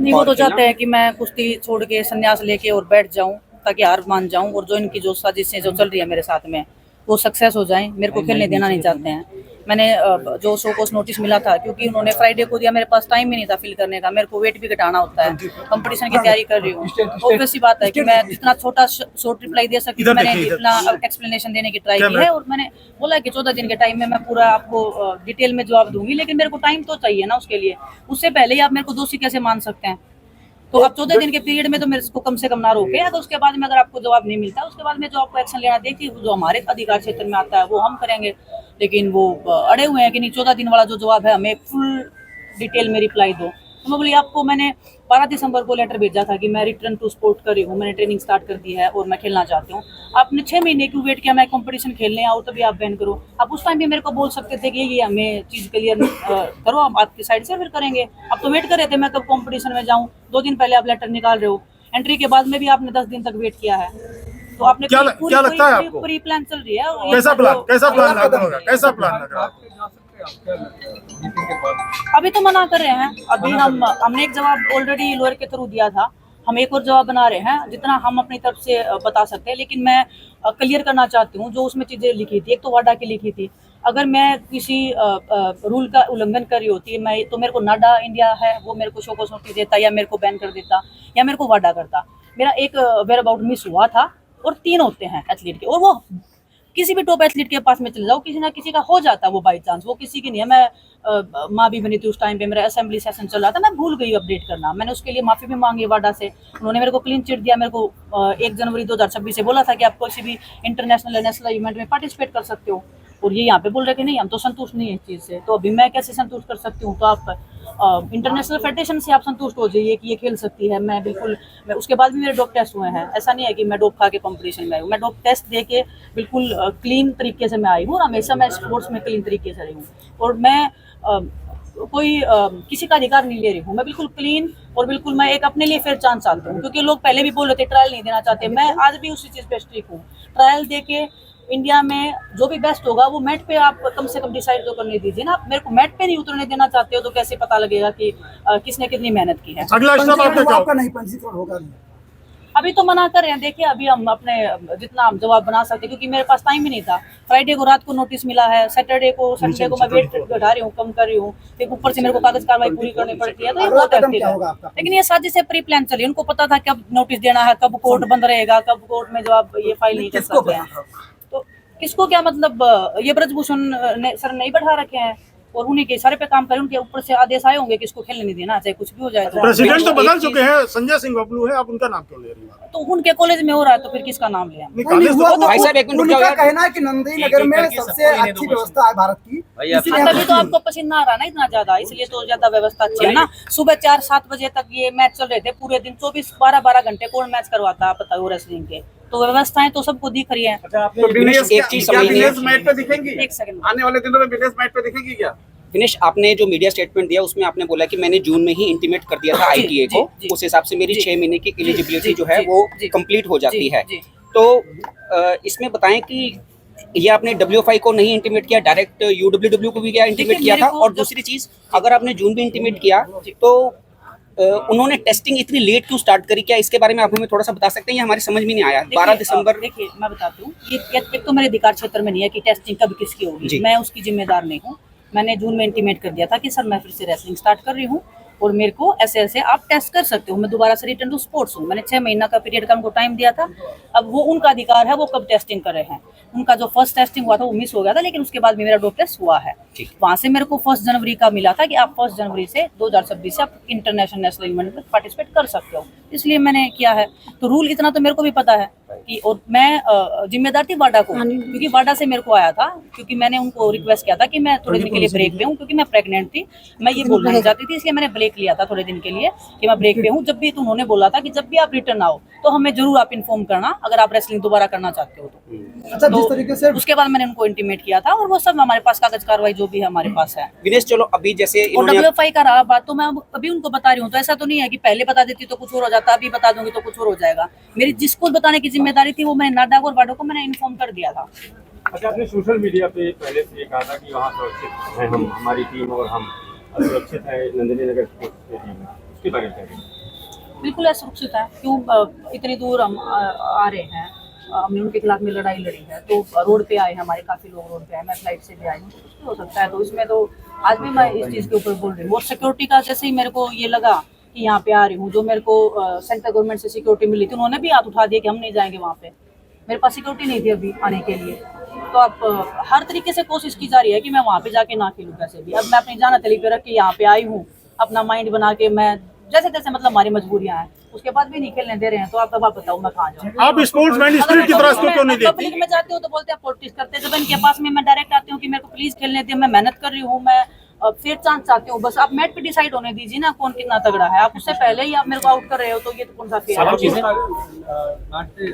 नहीं, वो तो चाहते हैं कि मैं कुश्ती छोड़ के संन्यास लेके और बैठ जाऊं ताकि हार मान जाऊं, और जो इनकी जो साजिशें जो चल रही है मेरे साथ में वो सक्सेस हो जाएं। मेरे को खेलने देना नहीं चाहते हैं। मैंने जो शो को नोटिस मिला था, क्योंकि उन्होंने फ्राइडे को दिया, मेरे पास टाइम ही नहीं था फिल करने का। मेरे को वेट भी घटाना होता है, कंपटीशन की तैयारी कर रही हूँ। ऑब्वियस सी बात है कि मैं जितना छोटा शॉर्ट रिप्लाई दे सकती हूँ, मैंने जितना एक्सप्लेनेशन देने की ट्राई की है, और मैंने बोला कि 14 दिन के टाइम में मैं पूरा आपको डिटेल में जवाब दूंगी, लेकिन मेरे को टाइम तो चाहिए ना उसके लिए। उससे पहले ही आप मेरे को दोषी कैसे मान सकते हैं? तो अब 14 दिन के पीरियड में तो मेरे को कम से कम ना रोके, तो उसके बाद में अगर आपको जवाब नहीं मिलता, उसके बाद में जो आपको एक्शन लेना, देखिए जो हमारे अधिकार क्षेत्र में आता है वो हम करेंगे। लेकिन वो अड़े हुए हैं कि नहीं, 14 दिन वाला जो जवाब है हमें फुल डिटेल में रिप्लाई दो। तो मैं बोली आपको मैंने 12 दिसंबर को लेटर भेजा था कि मैं रिटर्न टू स्पोर्ट कर रही हूँ, मैंने ट्रेनिंग स्टार्ट कर दी है और मैं खेलना चाहती हूँ। आपने 6 महीने क्यों वेट किया मैं कंपटीशन खेलने आऊँ तभी आप बैन करो? आप उस टाइम भी मेरे को बोल सकते थे कि ये हमें चीज़ क्लियर करो, आप आपकी साइड से फिर करेंगे। अब तो वेट कर रहे थे मैं कब कंपटीशन में जाऊँ, 2 दिन पहले आप लेटर निकाल रहे हो। एंट्री के बाद में भी आपने 10 दिन तक वेट किया है। तो आपने क्या लगता है आपको? पूरी प्लान चल रही है। कैसा प्लान लग रहा है? अभी तो मना कर रहे हैं। अभी हमने एक जवाब ऑलरेडी लॉयर के थ्रू दिया था, हम एक और जवाब बना रहे हैं जितना हम अपनी तरफ से बता सकते हैं। लेकिन मैं क्लियर करना चाहती हूँ जो उसमें चीज़ें लिखी थी, एक तो वाडा की लिखी थी। अगर मैं किसी रूल का उल्लंघन कर रही होती मैं, तो मेरे को नाडा इंडिया है वो मेरे को शो को नोटिस देता, या मेरे को बैन कर देता, या मेरे को वाडा करता। मेरा एक वेयर अबाउट मिस हुआ था, और 3 होते हैं एथलीट के, और वो किसी भी टॉप एथलीट के पास में चले जाओ, किसी ना किसी का हो जाता है वो बाई चांस, वो किसी की नहीं है। मैं माँ भी बनी थी उस टाइम पे, मेरा असेंबली सेशन चल रहा था, मैं भूल गई अपडेट करना। मैंने उसके लिए माफ़ी भी मांगी वाडा से, उन्होंने मेरे को क्लीन चिट दिया। मेरे को 1 जनवरी 2026 से बोला था कि आप किसी भी इंटरनेशनल या नेशनल इवेंट में पार्टिसिपेट कर सकते हो, और ये यहाँ पे बोल रहे कि नहीं हम तो संतुष्ट नहीं है इस चीज़ से। तो अभी मैं कैसे संतुष्ट कर सकती हूँ? तो आप इंटरनेशनल फेडरेशन से आप संतुष्ट हो जाइए कि ये खेल सकती है। मैं बिल्कुल, मैं उसके बाद भी मेरे डोप टेस्ट हुए हैं, ऐसा नहीं है कि मैं डोप खा के कंपटीशन में आई हूँ। मैं डोप टेस्ट दे के बिल्कुल क्लीन तरीके से मैं आई हूँ, हमेशा मैं स्पोर्ट्स में क्लीन तरीके से रही हूँ, और मैं कोई किसी का अधिकार नहीं ले रही हूँ। मैं बिल्कुल क्लीन, और बिल्कुल मैं एक अपने लिए फेयर चांस चाहती हूँ, क्योंकि लोग पहले भी बोल रहे थे ट्रायल नहीं देना चाहते। मैं आज भी उसी चीज़ पे स्ट्रिक हूँ, ट्रायल दे के इंडिया में जो भी बेस्ट होगा वो मैट पे आप कम से कम डिसाइड तो करने दीजिए ना। आप मेरे को मैट पे नहीं उतरने देना चाहते हो, तो कैसे पता लगेगा कि किसने कितनी मेहनत की है? अगला स्टेप आपका नहीं पंजीकरण होगा नहीं। अभी तो मना कर रहे हैं। देखिए अभी हम अपने जितना हम जवाब बना सकते, क्योंकि मेरे पास टाइम ही नहीं था। फ्राइडे को रात को नोटिस मिला है, सैटरडे को मैं वेट घटा रही हूँ, कम कर रही हूँ, फिर ऊपर से मेरे को कागज कार्रवाई पूरी करनी पड़ती है। तो ये बहुत एक्टिव है, लेकिन ये साजिश से प्री प्लान चली। उनको पता था कब नोटिस देना है, कब कोर्ट बंद रहेगा, कब कोर्ट में जवाब ये फाइल नहीं कर सकते हैं। तो किसको क्या मतलब? ये ब्रजभूषण ने सर नहीं बैठा रखे हैं, और उन्हीं के इशारे पे काम करें, उनके ऊपर से आदेश आए होंगे कि इसको खेलने नहीं देना, चाहे कुछ भी हो जाए। तो प्रेसिडेंट तो बदल चुके हैं, संजय सिंह बबलू है, आप उनका नाम क्यों ले रही हैं? तो उनके कॉलेज में हो रहा है, तो फिर किसका नाम लिया? उनका कहना है कि नंदी नगर में सबसे अच्छी व्यवस्था है भारत की, तभी तो आपको पसीना आ रहा है ना इतना ज्यादा, इसलिए तो ज्यादा व्यवस्था अच्छी है ना। सुबह 4-7 बजे तक ये मैच चल रहे थे, पूरे दिन 24-12 घंटे कौन मैच करवाता है? पता हो रेसलिंग के, तो व्यवस्थाएं तो सबको दिख रही है। एक सेकंड, आने वाले दिनों में विदेश मैच पे दिखेगी क्या? विनेश, आपने जो मीडिया स्टेटमेंट दिया उसमें आपने बोला कि मैंने जून में ही इंटीमेट कर दिया था आईटीए को, उस हिसाब से मेरी 6 महीने की एलिजिबिलिटी जो है वो कंप्लीट हो जाती है। तो इसमें बताएं कि ये आपने WFI को नहीं इंटीमेट किया, डायरेक्ट UWW को भी क्या इंटीमेट किया था? और दूसरी चीज, अगर आपने जून में इंटीमेट किया तो उन्होंने टेस्टिंग इतनी लेट क्यों स्टार्ट करी? क्या इसके बारे में आप हमें थोड़ा सा बता सकते हैं? ये हमारी समझ में नहीं आया। 12 दिसंबर, देखिए मैं बताती हूँ, ये एक तो मेरे अधिकार क्षेत्र में नहीं है कि टेस्टिंग कब किसकी होगी, मैं उसकी जिम्मेदार नहीं हूँ। मैंने जून में इंटीमेट कर दिया था कि सर मैं फिर से रेसलिंग स्टार्ट कर रही हूँ, और मेरे को ऐसे ऐसे आप टेस्ट कर सकते हो, मैं दोबारा से रिटर्न टू स्पोर्ट्स हूँ। मैंने 6 महीना का पीरियड का उनको टाइम दिया था। अब वो उनका अधिकार है, वो कब टेस्टिंग कर रहे हैं। उनका जो फर्स्ट टेस्टिंग हुआ था वो मिस हो गया था, लेकिन उसके बाद भी मेरा डोप टेस्ट हुआ है। वहाँ से मेरे को 1 जनवरी का मिला था कि आप 1 जनवरी से 2026 से आप इंटरनेशनल नेशनल इवेंट में पार्टिसिपेट कर सकते हो, इसलिए मैंने किया है। तो रूल इतना तो मेरे को भी पता है कि, और मैं जिम्मेदार थी वाडा को, क्योंकि वाडा से मेरे को आया था, क्योंकि मैंने उनको रिक्वेस्ट किया था कि मैं थोड़े दिन के लिए ब्रेक पे हूँ, क्योंकि मैं प्रेग्नेंट थी, मैं ये बोलना नहीं चाहती थी, इसलिए मैंने ब्रेक लिया था थोड़े दिन के लिए कि मैं ब्रेक पे हूँ। जब भी उन्होंने बोला था कि जब भी आप रिटर्न आओ तो हमें जरूर आप इन्फॉर्म करना, अगर आप रेसलिंग दोबारा करना चाहते हो तो। अच्छा, जिस तरीके से उसके बाद मैंने उनको इंटीमेट किया था, और वो सब हमारे पास कागज कार्रवाई जो भी हमारे पास है। विनेश चलो अभी जैसे WFI का रहा बात, तो मैं अभी उनको बता रही हूँ, तो ऐसा तो नहीं है कि पहले बता देती तो कुछ और हो जाता, अभी बता दूंगी तो कुछ और हो जाएगा। मेरी जिसको बताने की जिम्मेदारी थी वो मैंने नाडा और वाडो को मैंने इन्फॉर्म कर दिया था। अच्छा, आपने सोशल मीडिया पे पहले से ये कहा था कि वहाँ सुरक्षित है हम, हमारी टीम और हम सुरक्षित है नंदिनी नगर स्पोर्ट्स स्टेडियम में, उसके बारे में क्या? बिल्कुल असुरक्षित है। क्यों इतनी दूर हम आ रहे हैं, हमने उनके खिलाफ में लड़ाई लड़ी है, तो रोड पे आए, हमारे काफी लोग रोड पे आए, मैं फ्लाइट से भी आई हूँ, तो कुछ भी हो सकता है। तो इसमें तो आज भी मैं इस चीज़ के ऊपर बोल रही हूँ। और सिक्योरिटी का जैसे ही मेरे को ये लगा कि यहाँ पे आ रही हूँ, जो मेरे को सेंट्रल गवर्नमेंट से सिक्योरिटी मिली थी, उन्होंने भी हाथ उठा दिया कि हम नहीं जाएंगे वहाँ पे। मेरे पास सिक्योरिटी नहीं थी अभी आने के लिए। तो अब हर तरीके से कोशिश की जा रही है कि मैं वहाँ पे जाके ना खेलूँ कैसे भी। अब मैं अपनी जान हथेली पे रख के यहाँ पे आई हूँ, अपना माइंड बना के, मैं जैसे तैसे, मतलब हमारी मजबूरियां हैं, उसके बाद भी नहीं खेलने दे रहे हैं। तो आप बताओ मैं कहाँ जाऊँ? आप स्पोर्ट्समैन स्पिरिट की तरह इसको क्यों नहीं देती? पब्लिक में जाती हूँ तो बोलते हैं पॉलिटिक्स करते हैं। जब इनके पास में मैं डायरेक्ट आती हूँ कि मेरे को प्लीज खेलने दे, मैं मेहनत कर रही हूँ, मैं फेयर चांस चाहती हूँ, बस आप मैच पे डिसाइड होने दीजिए ना कौन कितना तगड़ा है। आप उससे पहले ही आप मेरे को आउट कर रहे हो, तो ये तो कौन सा फेयर है?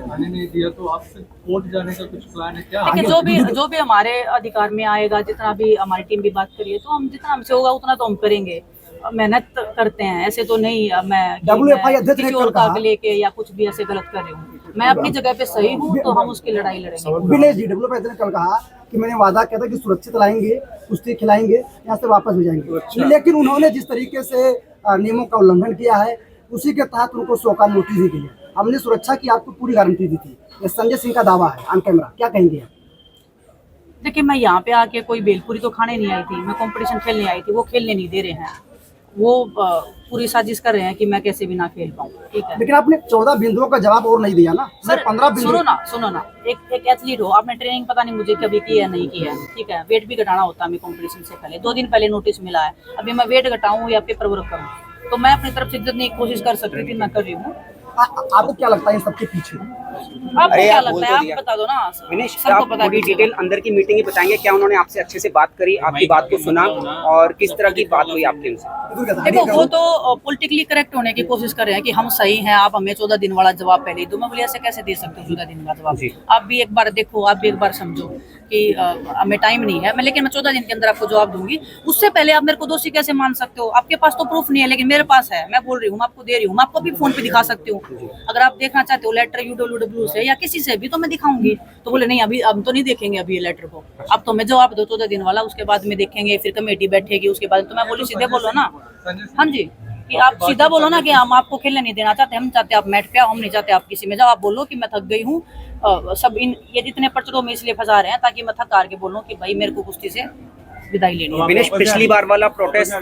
आने नहीं दिया तो आपसे कोर्ट जाने का कुछ प्लान है क्या? देखिए, जो भी हमारे अधिकार में आएगा, जितना भी हमारी टीम भी बात करिए, तो हम जितना हमसे होगा उतना तो हम करेंगे। मेहनत करते हैं, ऐसे तो नहीं मैं WFI अध्यक्ष ने किसी और का लेके या कुछ भी ऐसे गलत कर रही हूँ। मैं अपनी जगह पे सही हूँ, तो हम उसकी लड़ाई लड़ेंगे। विलेज WFI अध्यक्ष ने कल कहा कि मैंने वादा किया था कि सुरक्षित लाएंगे, कुश्ती खिलाएंगे, यहाँ से वापस हो जाएंगे। लेकिन उन्होंने जिस तरीके से नियमों का उल्लंघन किया है, उसी के तहत उनको 100 का नोटिस दी गई है। हमने सुरक्षा की आपको पूरी गारंटी दी थी। ये संजय सिंह का दावा है ऑन कैमरा, क्या कहेंगे आप? देखिए, मैं यहाँ पे आके कोई भेलपुरी तो खाने नहीं आई थी, मैं कंपटीशन खेलने आई थी। वो खेलने नहीं दे रहे हैं, वो पूरी साजिश कर रहे हैं कि मैं कैसे भी ना खेल पाऊँ। ठीक है, लेकिन आपने 14 बिंदुओं का जवाब और नहीं दिया ना, सर 15 बिंदु। सुनो ना, एक एथलीट हो, आपने ट्रेनिंग पता नहीं मुझे कभी की है नहीं की है, ठीक है। वेट भी घटाना होता है, हमें कंपटीशन से पहले 2 दिन पहले नोटिस मिला है। अभी मैं वेट घटाऊं या पेपर वर्क करूं, तो मैं अपनी तरफ से जितनी कोशिश कर सकती थी मैं कर रही हूँ। आपको क्या लगता है इन सबके पीछे? आपको क्या लगता है? आप बता दो ना। विनेश, सबको आप पता पूरी कीजिए। डिटेल अंदर की मीटिंग ही बताएंगे, क्या उन्होंने आपसे अच्छे से बात करी, आपकी बात को सुना, और किस तरह की बात हुई आपकी उनसे? देखो, वो तो पॉलिटिकली करेक्ट होने की कोशिश कर रहे हैं कि हम सही हैं, आप हमें 14 दिन वाला जवाब पहले दो। मैं बोली ऐसे कैसे दे सकते हो 14 दिन का जवाब? आप भी एक बार देखो, आप भी एक बार समझो कि हमें टाइम नहीं है। मैं 14 दिन के अंदर आपको जवाब दूंगी। उससे पहले आप मेरे को दोषी कैसे मान सकते हो? आपके पास तो प्रूफ नहीं है, लेकिन मेरे पास है। मैं बोल रही हूँ, मैं आपको दे रही हूँ, मैं आपको भी फोन पे दिखा सकती हूँ। अगर आप देखना चाहते हो लेटर UWW से या किसी से भी, तो मैं दिखाऊंगी। तो बोले नहीं, अभी हम तो नहीं देखेंगे अभी ये लेटर को, अब तो मैं जवाब दो 14 दिन वाला, उसके बाद में देखेंगे, फिर कमेटी बैठेगी, उसके बाद। तो मैं बोली सीधे बोलो ना। हाँ जी, कि आप सीधा बोलो ना कि हम आपको खेलने नहीं देना चाहते, हम चाहते आप मैट पे आओ, हम नहीं चाहते आप किसी में जाओ। आप बोलो कि मैं थक गई हूँ, सब ये जितने पर्चरों में इसलिए फंसा रहे हैं ताकि मैं थक हार के बोलूँ कि भाई मेरे को कुश्ती से विदाई लेनी है। विनेश, पिछली बार वाला प्रोटेस्ट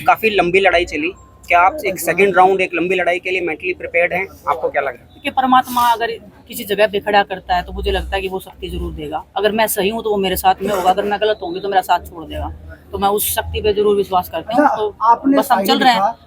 काफी लंबी लड़ाई चली, क्या आप एक सेकंड राउंड, एक लंबी लड़ाई के लिए मेंटली प्रिपेयर्ड हैं? आपको क्या लग रहा है? कि परमात्मा अगर किसी जगह पे खड़ा करता है तो मुझे लगता है कि वो शक्ति जरूर देगा। अगर मैं सही हूँ तो वो मेरे साथ में होगा, अगर मैं गलत होंगी तो मेरा साथ छोड़ देगा। तो मैं उस शक्ति पे जरूर विश्वास करती हूँ। तो आपने बस हम चल रहे हैं,